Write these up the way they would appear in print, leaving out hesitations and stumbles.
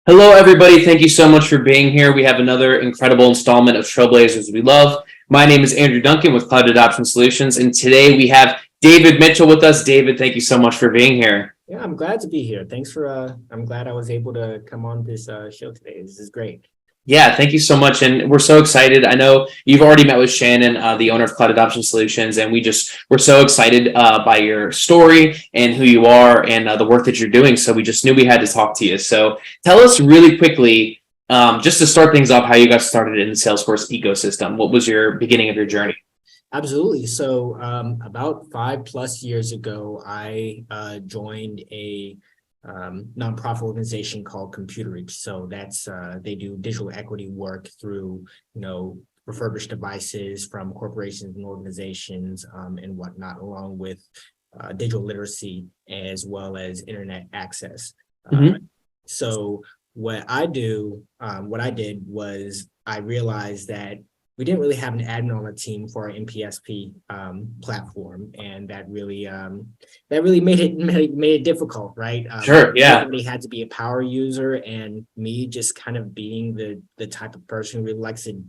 Hello, everybody. Thank you so much for being here. We have another incredible installment of Trailblazers we love. My name is Andrew Duncan with Cloud Adoption Solutions, and today we have David Mitchell with us. David, thank you so much for being here. Yeah, I'm glad to be here. Thanks for I'm glad I was able to come on this show today. This is great. Yeah, thank you so much, and we're so excited. I know you've already met with Shannon, the owner of Cloud Adoption Solutions, and we're so excited by your story and who you are and the work that you're doing. So we just knew we had to talk to you. So tell us really quickly, just to start things off, how you got started in the Salesforce ecosystem. What was your beginning of your journey? Absolutely. So about 5+ years ago, I joined a nonprofit organization called Computerage. So that's they do digital equity work through refurbished devices from corporations and organizations and whatnot, along with digital literacy as well as internet access. Mm-hmm. So what I did was I realized that we didn't really have an admin on the team for our MPSP platform, and that really made it difficult, right? Sure. Yeah. Everybody had to be a power user, and me just kind of being the type of person who really likes to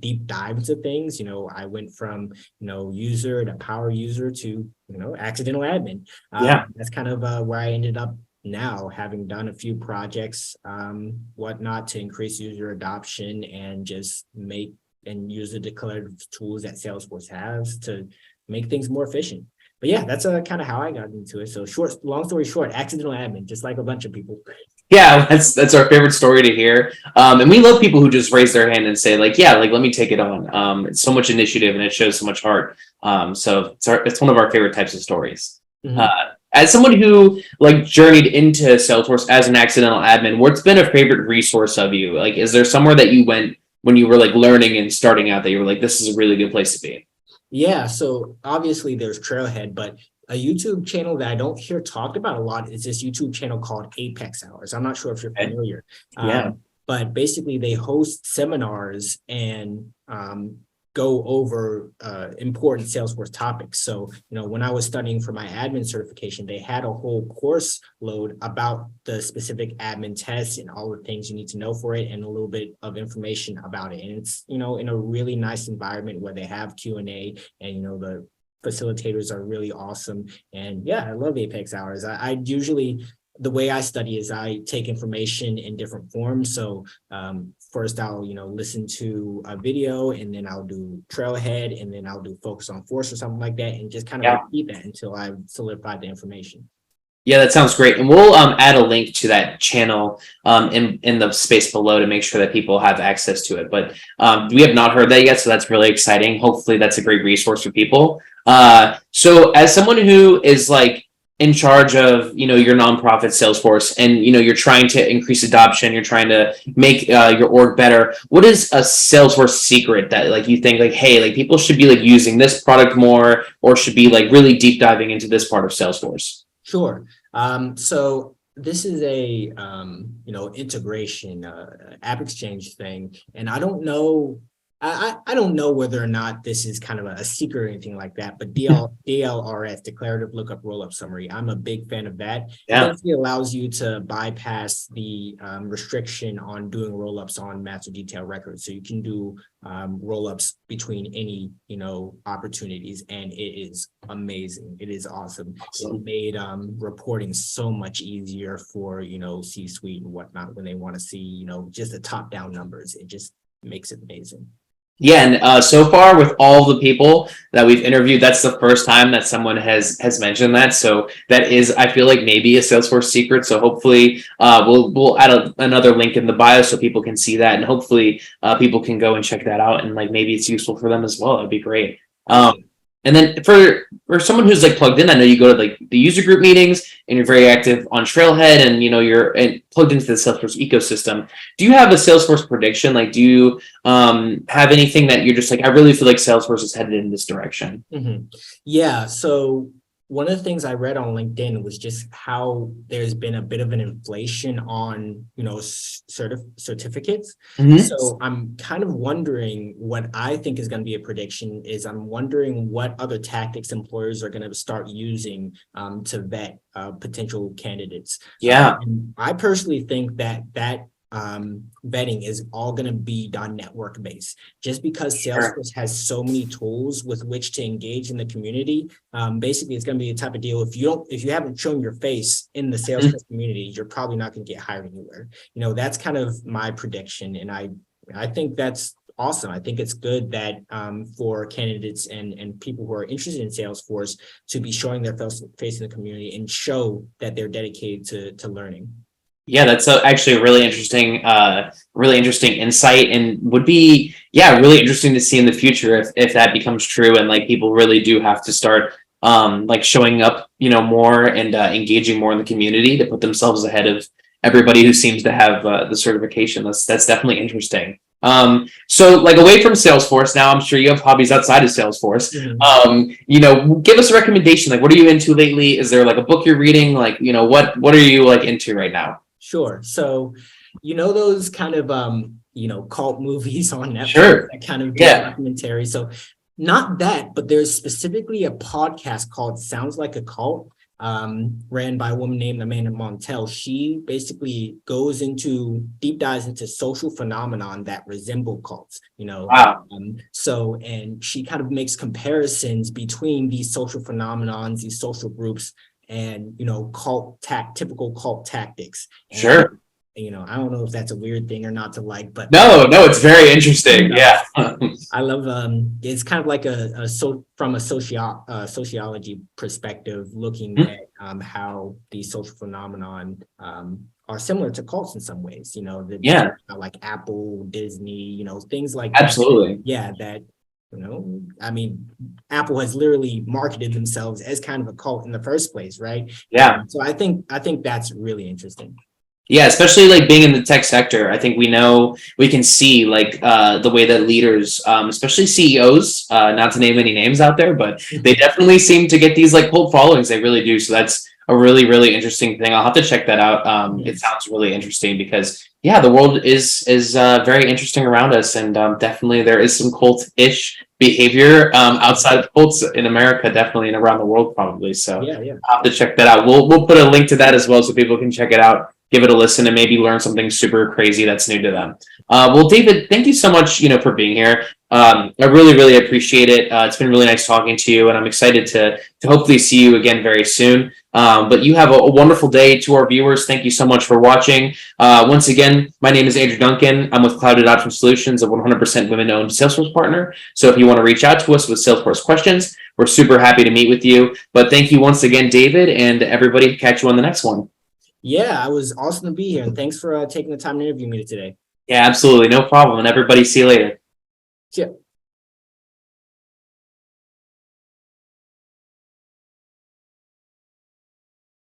deep dive into things. I went from user to power user to accidental admin. Yeah. That's kind of where I ended up now, having done a few projects, whatnot, to increase user adoption and just make and use the declarative tools that Salesforce has to make things more efficient. But yeah, that's kind of how I got into it. So long story short, accidental admin, just like a bunch of people. Yeah, that's our favorite story to hear. And we love people who just raise their hand and say, like, yeah, like, let me take it on. It's so much initiative and it shows so much heart. So it's one of our favorite types of stories. Mhm. As someone who like journeyed into Salesforce as an accidental admin, what's been a favorite resource of you? Like, is there somewhere that you went when you were like learning and starting out that you were like, this is a really good place to be? Yeah, so obviously there's Trailhead, but a YouTube channel that I don't hear talked about a lot is this YouTube channel called Apex Hours. I'm not sure if you're Okay. familiar. Yeah. But basically they host seminars and go over important Salesforce topics. So, when I was studying for my admin certification, they had a whole course load about the specific admin tests and all the things you need to know for it, and a little bit of information about it. And it's, in a really nice environment where they have Q&A, and, the facilitators are really awesome. And yeah, I love Apex Hours. I usually, the way I study is I take information in different forms. So first I'll, listen to a video, and then I'll do Trailhead, and then I'll do Focus on Force or something like that, and just kind of repeat that until I've solidified the information. Yeah, that sounds great. And we'll add a link to that channel in the space below to make sure that people have access to it. But we have not heard that yet, so that's really exciting. Hopefully that's a great resource for people. So as someone who is like in charge of, your nonprofit Salesforce, and, you're trying to increase adoption, you're trying to make your org better, what is a Salesforce secret that like you think like, hey, like people should be like using this product more, or should be like really deep diving into this part of Salesforce? Sure. So this is a integration app exchange thing, and I don't know. I don't know whether or not this is kind of a secret or anything like that, but DLRS, declarative lookup rollup summary, I'm a big fan of that. Yeah. It basically allows you to bypass the restriction on doing rollups on master detail records. So you can do rollups between any, opportunities, and it is amazing. It is awesome. It made reporting so much easier for, C-suite and whatnot when they want to see, just the top-down numbers. It just makes it amazing. Yeah, and so far with all the people that we've interviewed, that's the first time that someone has mentioned that. So that is, I feel like, maybe a Salesforce secret. So hopefully, we'll add another link in the bio so people can see that, and hopefully, people can go and check that out, and like maybe it's useful for them as well. That'd be great. And then for someone who's like plugged in, I know you go to like the user group meetings and you're very active on Trailhead, and you're plugged into the Salesforce ecosystem. Do you have a Salesforce prediction? Like, do you have anything that you're just like, I really feel like Salesforce is headed in this direction? Mm-hmm. Yeah. So one of the things I read on LinkedIn was just how there's been a bit of an inflation on, certificates. So I'm kind of wondering, what I think is going to be a prediction is, I'm wondering what other tactics employers are going to start using to vet potential candidates. Yeah. And I personally think that vetting is all going to be done network based, just because Salesforce has so many tools with which to engage in the community. Basically, it's going to be a type of deal. If you haven't shown your face in the Salesforce community, you're probably not going to get hired anywhere. That's kind of my prediction, and I think that's awesome. I think it's good that for candidates and people who are interested in Salesforce to be showing their face in the community and show that they're dedicated to learning. Yeah, that's actually a really interesting insight, and would be, really interesting to see in the future if that becomes true, and like people really do have to start like showing up, more, and engaging more in the community to put themselves ahead of everybody who seems to have the certification. That's definitely interesting. So like away from Salesforce now, I'm sure you have hobbies outside of Salesforce. Give us a recommendation. Like, what are you into lately? Is there like a book you're reading? Like, what are you like into right now? Sure. So, those kind of, cult movies on Netflix, Sure. that kind of documentary. So not that, but there's specifically a podcast called Sounds Like a Cult, ran by a woman named Amanda Montel. She basically goes into deep dives into social phenomenon that resemble cults, Wow. And she kind of makes comparisons between these social phenomenons, these social groups, and typical cult tactics. And, Sure. I don't know if that's a weird thing or not to like, but no, it's very interesting. Yeah. I love it's kind of like from a sociology perspective, looking at how these social phenomenon are similar to cults in some ways, like Apple, Disney, things like that. Absolutely. Yeah, that Apple has literally marketed themselves as kind of a cult in the first place, right? Yeah. So I think that's really interesting. Yeah, especially like being in the tech sector, I think we can see like the way that leaders, especially CEOs, not to name any names out there, but they definitely seem to get these like cult followings. They really do. So that's a really, really interesting thing. I'll have to check that out. It sounds really interesting because the world is very interesting around us, and definitely there is some cult-ish behavior outside of cults in America, definitely, and around the world probably. So I'll have to check that out. We'll put a link to that as well so people can check it out, give it a listen, and maybe learn something super crazy that's new to them. Well, David, thank you so much, for being here. I really, really appreciate it. It's been really nice talking to you, and I'm excited to hopefully see you again very soon. But you have a wonderful day. To our viewers, thank you so much for watching. Once again, my name is Andrew Duncan. I'm with Cloud Adoption Solutions, a 100% women-owned Salesforce partner. So if you want to reach out to us with Salesforce questions, we're super happy to meet with you. But thank you once again, David, and everybody. Catch you on the next one. Yeah, it was awesome to be here, and thanks for taking the time to interview me today. Yeah, absolutely. No problem. And everybody, see you later. Yeah.